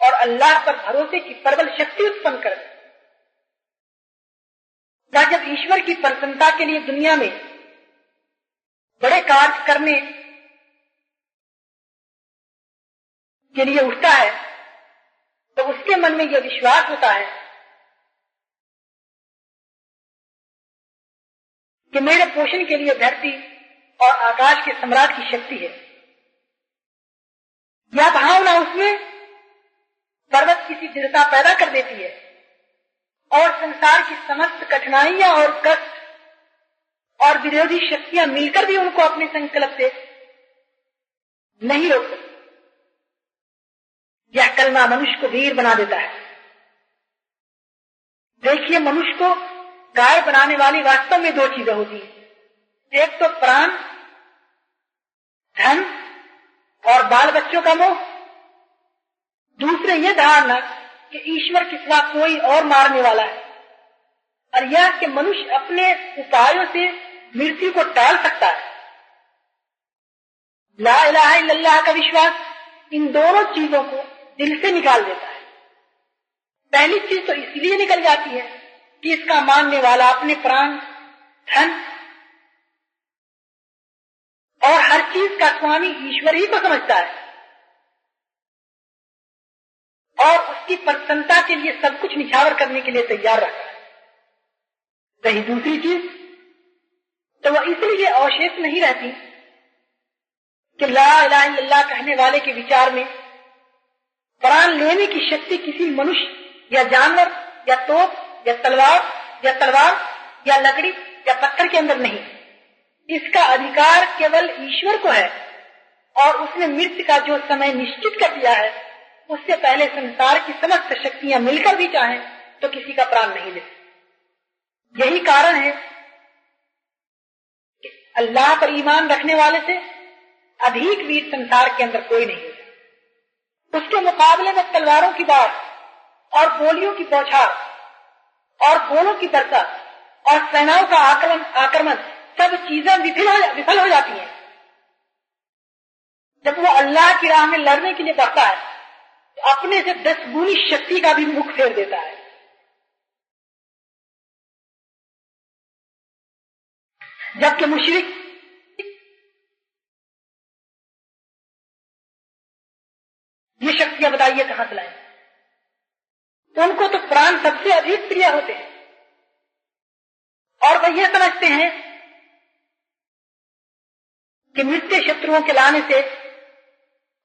और अल्लाह पर भरोसे की प्रबल शक्ति उत्पन्न कर जब ईश्वर की प्रसन्नता के लिए दुनिया में बड़े कार्य करने के लिए उठता है तो उसके मन में यह विश्वास होता है कि मेरे पोषण के लिए धरती और आकाश के सम्राट की शक्ति है। यह भावना उसमें पर्वत की सी दृढ़ता पैदा कर देती है और संसार की समस्त कठिनाइयां और कष्ट और विरोधी शक्तियां मिलकर भी उनको अपने संकल्प से नहीं रोक सकती। यह कलमा मनुष्य को वीर बना देता है। देखिए, मनुष्य को गाय बनाने वाली वास्तव में दो चीजें होती है, एक तो प्राण, धन और बाल बच्चों का मोह, दूसरे यह धारणा कि ईश्वर के सिवा कोई और मारने वाला है और यह कि मनुष्य अपने उपायों से मृत्यु को टाल सकता है। ला इलाहा इल्लल्लाह का विश्वास इन दोनों चीजों को दिल से निकाल देता है। पहली चीज तो इसलिए निकल जाती है कि इसका मानने वाला अपने प्राण, धन और हर चीज का स्वामी ईश्वर ही को समझता है और उसकी प्रसन्नता के लिए सब कुछ निछावर करने के लिए तैयार रहता है। रही दूसरी चीज तो वह इसलिए अवशेष नहीं रहती कि ला इलाहा इल्लल्लाह कहने वाले के विचार में प्राण लेने की शक्ति किसी मनुष्य या जानवर या तोप या तलवार या लकड़ी या पत्थर के अंदर नहीं। इसका अधिकार केवल ईश्वर को है और उसने मृत्यु का जो समय निश्चित कर दिया है उससे पहले संसार की समस्त शक्तियां मिलकर भी चाहें तो किसी का प्राण नहीं ले। यही कारण है कि अल्लाह पर ईमान रखने वाले से अधिक वीर संसार के अंदर कोई नहीं है। उसके मुकाबले में तलवारों की बाढ़ और गोलियों की बौछार और गोलों की बरसात और सेनाओं का आक्रमण सब चीजें विफल हो जाती हैं। जब वो अल्लाह की राह में लड़ने के लिए बढ़ता है तो अपने से 10 गुनी शक्ति का भी मुख फेर देता है। जबकि मुशरिक ये शक्तियां बताइए कहां से लाएं? तो उनको तो प्राण सबसे अधिक प्रिय होते हैं और वह ये समझते हैं कि मृत्यु शत्रुओं के लाने से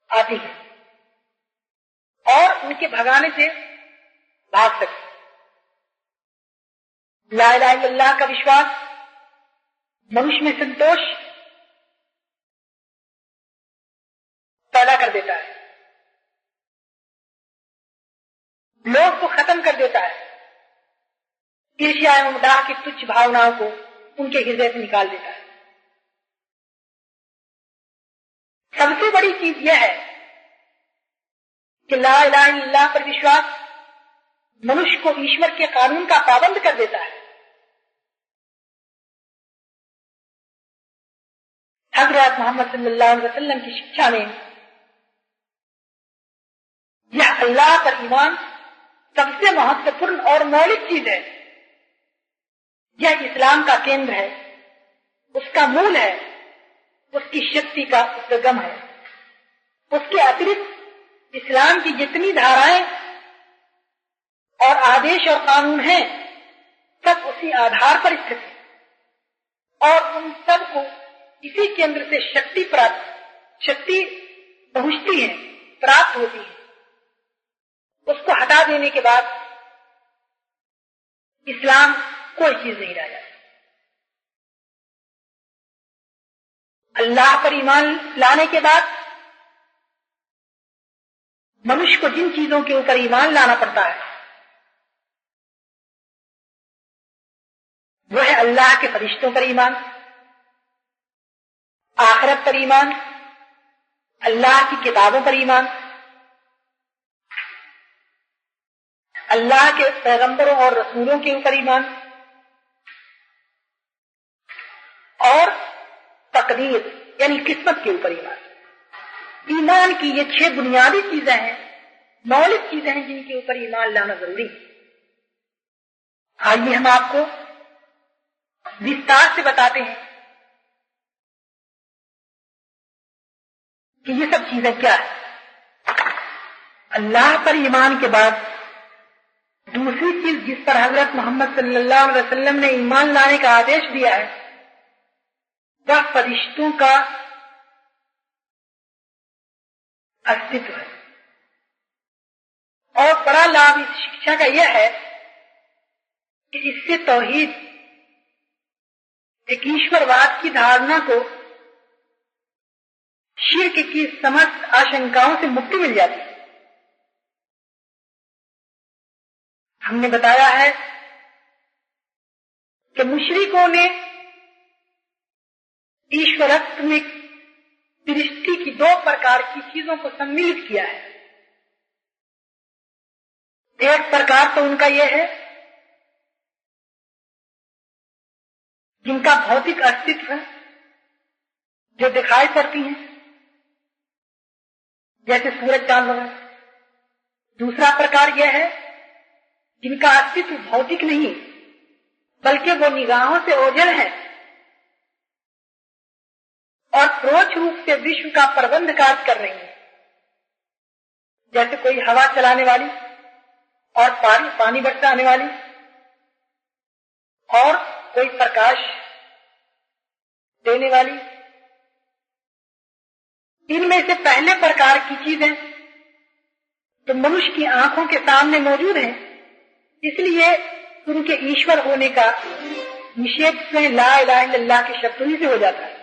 आती है और उनके भगाने से भाग सकते। ला इलाहा इल्लल्लाह का विश्वास मनुष्य में संतोष पैदा कर देता है, लोभ को खत्म कर देता है, ईर्ष्या एवं दाह की तुच्छ भावनाओं को उनके हृदय से निकाल देता है। सबसे बड़ी चीज यह है कि ला इलाहा इल्लल्लाह पर विश्वास मनुष्य को ईश्वर के कानून का पाबंद कर देता है। हज़रत मोहम्मद सल्लल्लाहु अलैहि वसल्लम की शिक्षा में यह अल्लाह पर ईमान सबसे महत्वपूर्ण और मौलिक चीज है। यह इस्लाम का केंद्र है, उसका मूल है, उसकी शक्ति का उद्गम है। उसके अतिरिक्त इस्लाम की जितनी धाराएं और आदेश और कानून हैं सब उसी आधार पर स्थित है और उन सब को इसी केंद्र से शक्ति पहुंचती है, प्राप्त होती है। उसको हटा देने के बाद इस्लाम कोई चीज नहीं रह जाती। अल्लाह पर ईमान लाने के बाद मनुष्य को जिन चीजों के ऊपर ईमान लाना पड़ता है वह है अल्लाह के फरिश्तों पर ईमान, आखिरत पर ईमान, अल्लाह की किताबों पर ईमान, अल्लाह के पैगंबरों और रसूलों के ऊपर ईमान और तकदीर यानी किस्मत के ऊपर ईमान। ईमान की ये 6 बुनियादी चीजें हैं, मौलिक चीजें हैं जिनके ऊपर ईमान लाना जरूरी है। आइए हम आपको विस्तार से बताते हैं कि ये सब चीजें क्या है। अल्लाह पर ईमान के बाद दूसरी चीज जिस पर हजरत मोहम्मद सल्लल्लाहु अलैहि वसल्लम ने ईमान लाने का आदेश दिया है वह फरिश्तों का अस्तित्व है। और बड़ा लाभ इस शिक्षा का यह है कि इससे तौहीद एक ईश्वरवाद की धारणा को शिर्क की समस्त आशंकाओं से मुक्ति मिल जाती है। हमने बताया है कि मुशरिकों ने ईश्वरत्व में सृष्टि की 2 प्रकार की चीजों को सम्मिलित किया है। एक प्रकार तो उनका यह है जिनका भौतिक अस्तित्व है, जो दिखाई पड़ती हैं जैसे सूरज चांद वगैरह। दूसरा प्रकार यह है जिनका अस्तित्व भौतिक नहीं बल्कि वो निगाहों से ओझल है और परोक्ष रूप से विश्व का प्रबंध कार्य कर रही है, जैसे कोई हवा चलाने वाली और पानी बरसाने वाली और कोई प्रकाश देने वाली। इनमें से पहले प्रकार की चीजें तो मनुष्य की आंखों के सामने मौजूद हैं, इसलिए उनके ईश्वर होने का निषेध में ला इलाहा इल्लल्लाह के शब्दों ही से हो जाता है।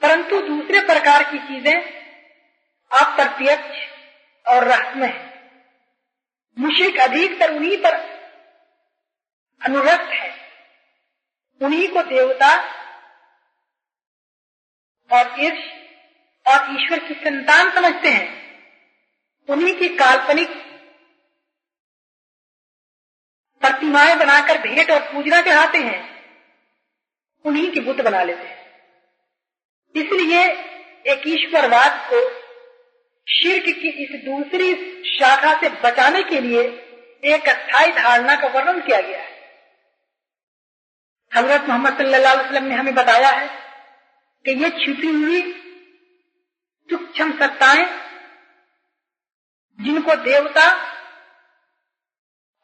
परंतु दूसरे प्रकार की चीजें अप्रत्यक्ष और रहस्यमय है। मुशरिक अधिकतर उन्हीं पर अनुरक्त है, उन्हीं को देवता और ईर्ष और ईश्वर की संतान समझते हैं, उन्हीं की काल्पनिक प्रतिमाएं बनाकर भेंट और पूजना चढ़ाते हैं, उन्हीं के बुत बना लेते हैं। इसलिए एक ईश्वरवाद को शिर्क की इस दूसरी शाखा से बचाने के लिए एक अस्थायी धारणा का वर्णन किया गया है। हजरत मोहम्मद सल्लल्लाहु अलैहि वसल्लम ने हमें बताया है कि ये छिपी हुई सूक्ष्म सत्ताएं, जिनको देवता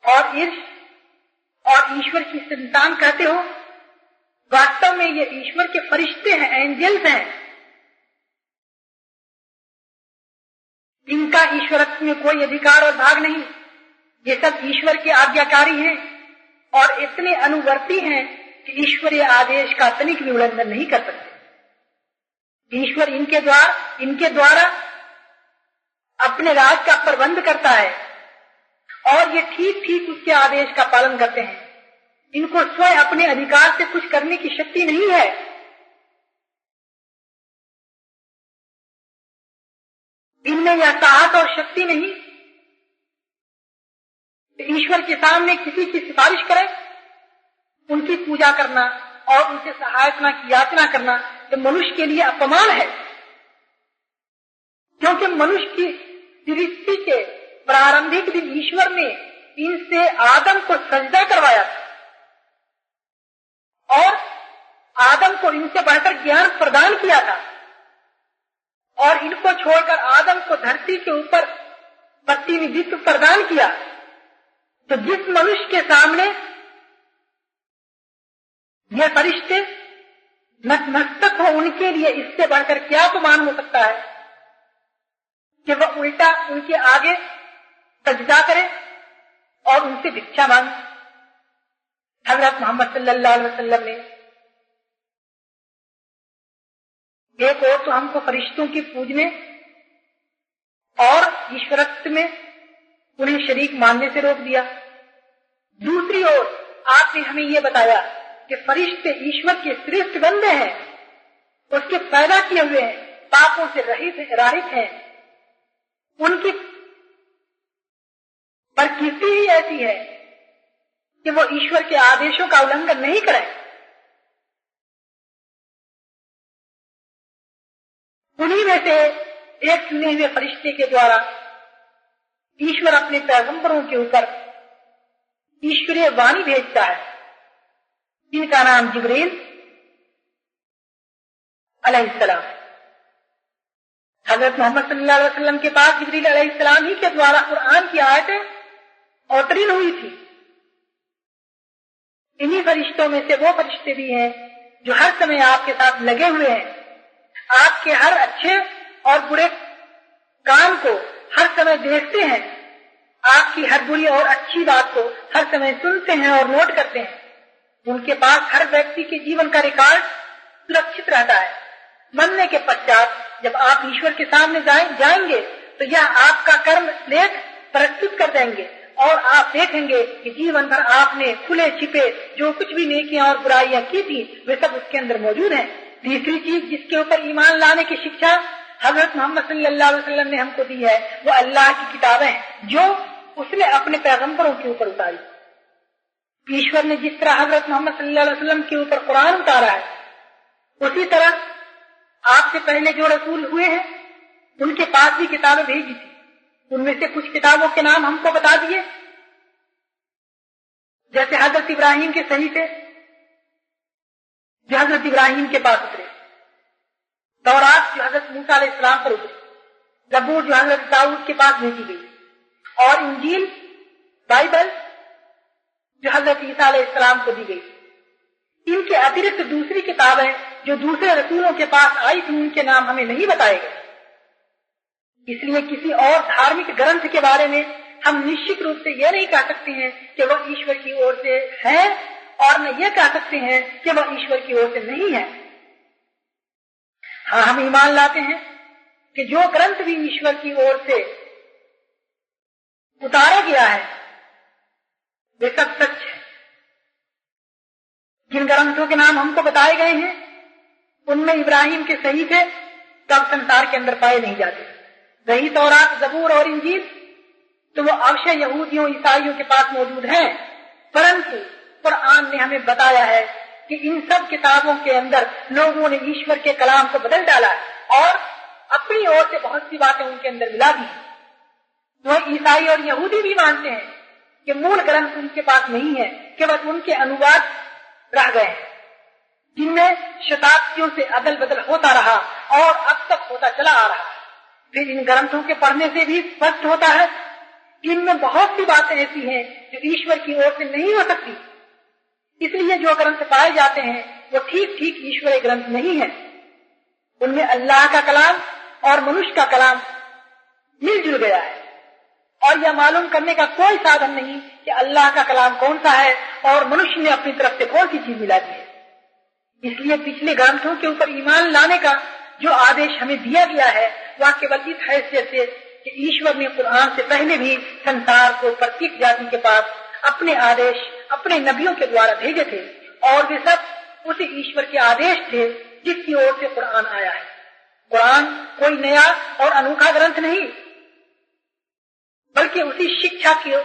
और ईर्ष और ईश्वर की संतान कहते हो, वास्तव में ये ईश्वर के फरिश्ते हैं, एंजल्स हैं। इनका ईश्वरत्व में कोई अधिकार और भाग नहीं। ये सब ईश्वर के आज्ञाकारी हैं और इतने अनुवर्ती हैं कि ईश्वरीय आदेश का तनिक भी उल्लंघन नहीं कर सकते। ईश्वर इनके द्वारा अपने राज का प्रबंध करता है और ये ठीक ठीक उसके आदेश का पालन करते हैं। इनको स्वयं अपने अधिकार से कुछ करने की शक्ति नहीं है। इनमें यह साहस और शक्ति नहीं ईश्वर के सामने किसी की सिफारिश करें, उनकी पूजा करना और उनसे सहायता की याचना करना तो मनुष्य के लिए अपमान है। क्योंकि मनुष्य की सृष्टि के प्रारंभिक दिन ईश्वर ने इनसे आदम को सजदा करवाया था और आदम को इनसे बढ़कर ज्ञान प्रदान किया था और इनको छोड़कर आदम को धरती के ऊपर प्रतिनिधित्व प्रदान किया। तो जिस मनुष्य के सामने ये फरिश्ते नतमस्तक हो, उनके लिए इससे बढ़कर क्या अपमान हो सकता है कि वह उल्टा उनके आगे सजदा करे और उनसे भिक्षा मांगे। हजरत मोहम्मद सल्लल्लाहु अलैहि वसल्लम ने एक और तो हमको फरिश्तों के पूजने और ईश्वरत्व में उन्हें शरीक मानने से रोक दिया। दूसरी ओर आपने हमें यह बताया कि फरिश्ते ईश्वर के श्रेष्ठ बंदे हैं, उसके पैदा किए हुए हैं, पापों से रहित हैं। उनकी प्रकृति ही ऐसी है कि वो ईश्वर के आदेशों का उल्लंघन नहीं करें। उन्हीं में से एक चुने हुए फरिश्ते के द्वारा ईश्वर अपने पैगंबरों के ऊपर ईश्वरीय वाणी भेजता है, जिनका नाम जिब्रील अलैहिस्सलाम। हजरत मोहम्मद सल्लल्लाहु अलैहि वसल्लम के पास जिब्रील अलैहिस्सलाम ही के द्वारा कुरान की आयतें अवतीर्ण हुई थी। इन्हीं फरिश्तों में से वो फरिश्ते भी हैं जो हर समय आपके साथ लगे हुए हैं, आपके हर अच्छे और बुरे काम को हर समय देखते हैं, आपकी हर बुरी और अच्छी बात को हर समय सुनते हैं और नोट करते हैं। उनके पास हर व्यक्ति के जीवन का रिकॉर्ड सुरक्षित रहता है। मरने के पश्चात जब आप ईश्वर के सामने जाएंगे तो यह आपका कर्म लेख प्रस्तुत कर देंगे और आप देखेंगे कि जीवन भर आपने खुले छिपे जो कुछ भी नेकियां और बुराइयां की थी वे सब उसके अंदर मौजूद हैं। तीसरी चीज जिसके ऊपर ईमान लाने की शिक्षा हजरत मोहम्मद सल्लल्लाहु अलैहि वसल्लम ने हमको दी है वो अल्लाह की किताबें जो उसने अपने पैगंबरों के ऊपर उतारी। ईश्वर ने जिस तरह हजरत मोहम्मद सल्लल्लाहु अलैहि वसल्लम के ऊपर कुरान उतारा है, उसी तरह आपसे पहले जो रसूल हुए हैं उनके पास भी किताबें भेजी थी। उनमें से कुछ किताबों के नाम हमको बता दिए, जैसे हजरत इब्राहिम के सहीफे जो हजरत इब्राहिम के पास उतरे, तौरात जो हजरत मूसा अलैहिस्सलाम पर उतरी, जबूर जो हजरत दाऊद के पास भेजी गई और इंजील बाइबल जो हजरत ईसा अलैहिस्सलाम को दी गई। इनके अतिरिक्त दूसरी किताबें जो दूसरे रसूलों के पास आई थी उनके नाम हमें नहीं बताए गए। इसलिए किसी और धार्मिक ग्रंथ के बारे में हम निश्चित रूप से यह नहीं कह सकते हैं कि वह ईश्वर की ओर से है और न यह कह सकते हैं कि वह ईश्वर की ओर से नहीं है। हाँ, हम ईमान लाते हैं कि जो ग्रंथ भी ईश्वर की ओर से उतारा गया है वे सब सच है। जिन ग्रंथों के नाम हमको बताए गए हैं उनमें इब्राहिम के सहीफे तब संसार के अंदर पाए नहीं जाते। रही तौरात, जबूर और इंजील तो वो अवश्य यहूदियों ईसाइयों के पास मौजूद हैं, परंतु कुरान ने हमें बताया है कि इन सब किताबों के अंदर लोगों ने ईश्वर के कलाम को बदल डाला और अपनी ओर से बहुत सी बातें उनके अंदर मिला दी। वह ईसाई और यहूदी भी मानते हैं कि मूल ग्रंथ उनके पास नहीं है, केवल उनके अनुवाद रह गए हैं, जिनमें शताब्दियों से अदल बदल होता रहा और अब तक होता चला आ रहा है। फिर इन ग्रंथों के पढ़ने से भी स्पष्ट होता है कि इनमें बहुत सी बातें ऐसी हैं जो ईश्वर की ओर से नहीं हो सकती। इसलिए जो ग्रंथ पाए जाते हैं वो ठीक ठीक ईश्वरीय ग्रंथ नहीं है। उनमें अल्लाह का कलाम और मनुष्य का कलाम मिलजुल गया है और यह मालूम करने का कोई साधन नहीं कि अल्लाह का कलाम कौन सा है और मनुष्य ने अपनी तरफ से कौन सी चीज मिला दी है। इसलिए पिछले ग्रंथों के ऊपर ईमान लाने का जो आदेश हमें दिया गया है वह केवल इस हैसियत से कि ईश्वर ने कुरान से पहले भी संसार को प्रत्येक जाति के पास अपने आदेश अपने नबियों के द्वारा भेजे थे और वे सब उसी ईश्वर के आदेश थे जिसकी ओर से कुरान आया है। कुरान कोई नया और अनोखा ग्रंथ नहीं, बल्कि उसी शिक्षा को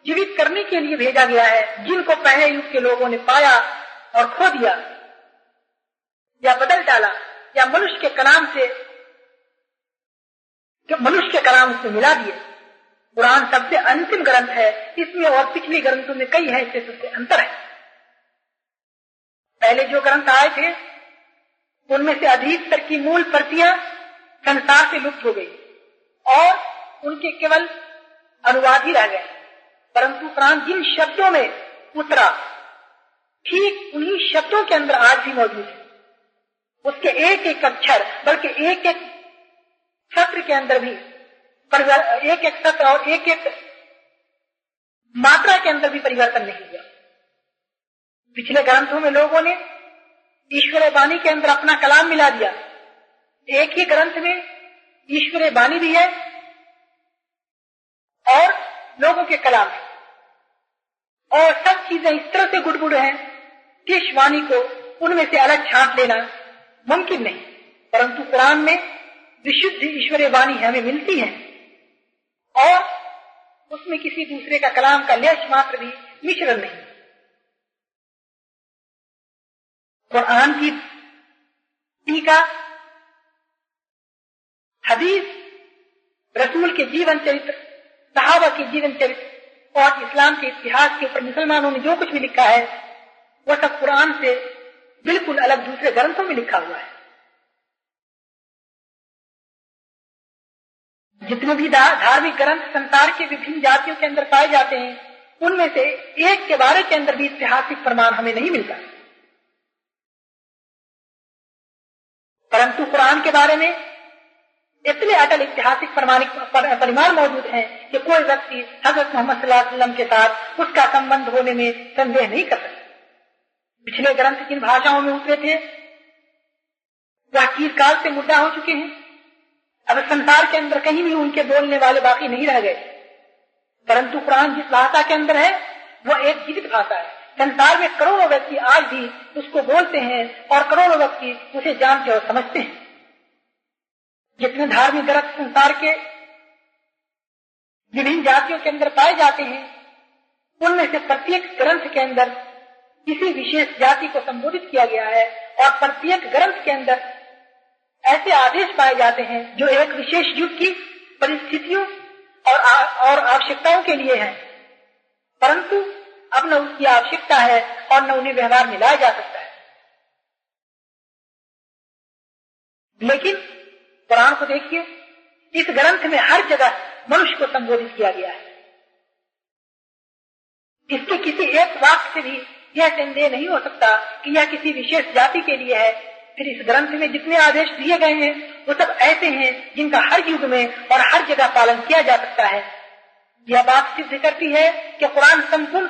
जीवित करने के लिए भेजा गया है जिनको पहले युग के लोगों ने पाया और खो दिया या बदल डाला या मनुष्य के कलाम से मिला दिए। कुरान सबसे अंतिम ग्रंथ है, इसमें और पिछले ग्रंथों में कई हैसियतों से अंतर है। पहले जो ग्रंथ आए थे उनमें से अधिकतर की मूल प्रतियां संसार से लुप्त हो गई और उनके केवल अनुवाद ही रह गए, परंतु कुरान जिन शब्दों में उतरा ठीक उन्हीं शब्दों के अंदर आज भी मौजूद है। उसके एक एक अक्षर बल्कि एक एक सत्र के अंदर भी एक एक सत्र और एक एक मात्रा के अंदर भी परिवर्तन नहीं हुआ। पिछले ग्रंथों में लोगों ने ईश्वरीय वाणी के अंदर अपना कलाम मिला दिया। एक ही ग्रंथ में ईश्वरीय वाणी भी है और लोगों के कलाम है और सब चीजें इस तरह से गुड़गुड़ हैं कि इस वाणी को उनमें से अलग छांट लेना मुमकिन नहीं, परंतु कुरान में विशुद्ध ईश्वरीय वाणी हमें मिलती है और उसमें किसी दूसरे का कलाम का लेश मात्र भी मिश्रण नहीं। कुरान की टीका हदीस, रसूल के जीवन चरित्र, सहाबा के जीवन चरित्र और इस्लाम के इतिहास के ऊपर मुसलमानों ने जो कुछ भी लिखा है वह सब कुरान से बिल्कुल अलग दूसरे ग्रंथों में लिखा हुआ है। जितने भी धार्मिक ग्रंथ संसार के विभिन्न जातियों के अंदर पाए जाते हैं उनमें से एक के बारे के अंदर भी ऐतिहासिक प्रमाण हमें नहीं मिलता, परंतु कुरान के बारे में इतने अटल ऐतिहासिक परिमाण मौजूद हैं कि कोई व्यक्ति हजरत मोहम्मद सल्लल्लाहु अलैहि वसल्लम के साथ उसका संबंध होने में संदेह नहीं कर सकता। पिछले ग्रंथ किन भाषाओं में उतरे थे वह कीलकाल से मुद्दा हो चुके हैं। अब संसार के अंदर कहीं भी उनके बोलने वाले बाकी नहीं रह गए, परंतु कुरान जिस भाषा के अंदर है वह एक जीवित भाषा है। संसार में करोड़ों व्यक्ति आज भी उसको बोलते हैं और करोड़ों व्यक्ति उसे जानते और समझते हैं। जितने धार्मिक ग्रंथ संसार के विभिन्न जातियों के अंदर पाए जाते हैं उनमें से प्रत्येक ग्रंथ के अंदर किसी विशेष जाति को संबोधित किया गया है और प्रत्येक ग्रंथ के अंदर ऐसे आदेश पाए जाते हैं जो एक विशेष युग की परिस्थितियों और आवश्यकताओं के लिए है, परंतु अब न उसकी आवश्यकता है और न उन्हें व्यवहार में लाया जा सकता है। लेकिन कुरान को देखिए, इस ग्रंथ में हर जगह मनुष्य को संबोधित किया गया है। इसके किसी एक वाक्य से भी यह संदेह नहीं हो सकता कि यह किसी विशेष जाति के लिए है। फिर इस ग्रंथ में जितने आदेश दिए गए हैं वो सब ऐसे हैं जिनका हर युग में और हर जगह पालन किया जा सकता है। यह बात सिद्ध करती है कि कुरान संपूर्ण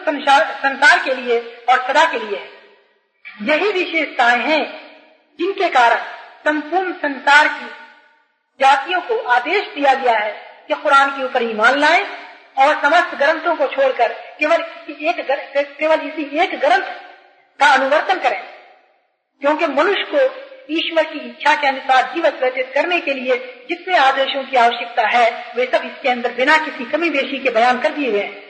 संसार के लिए और सदा के लिए है। यही विशेषताएं हैं जिनके कारण संपूर्ण संसार की जातियों को आदेश दिया गया है कि कुरान के ऊपर ईमान लाएं और समस्त ग्रंथों को छोड़कर केवल इसी एक ग्रंथ का अनुवर्तन करें, क्योंकि मनुष्य को ईश्वर की इच्छा के अनुसार जीवन व्यतीत करने के लिए जितने आदेशों की आवश्यकता है वे सब इसके अंदर बिना किसी कमी बेशी के बयान कर दिए गए हैं।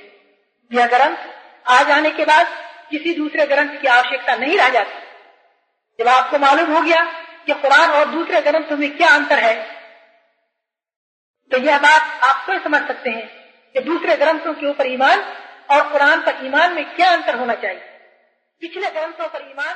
यह ग्रंथ आ जाने के बाद किसी दूसरे ग्रंथ की आवश्यकता नहीं रह जाती। जब आपको मालूम हो गया कि कुरान और दूसरे ग्रंथों में क्या अंतर है, तो यह बात आप स्वयं समझ सकते हैं कि दूसरे ग्रंथों के ऊपर ईमान और कुरान पर ईमान में क्या अंतर होना चाहिए। पिछले ग्रंथों पर ईमान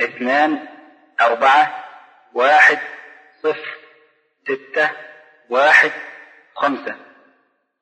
2410615.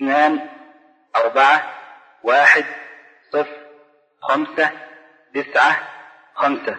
2410595.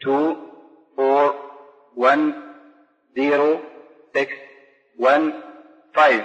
2410615.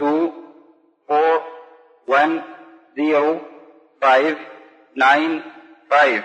2410595.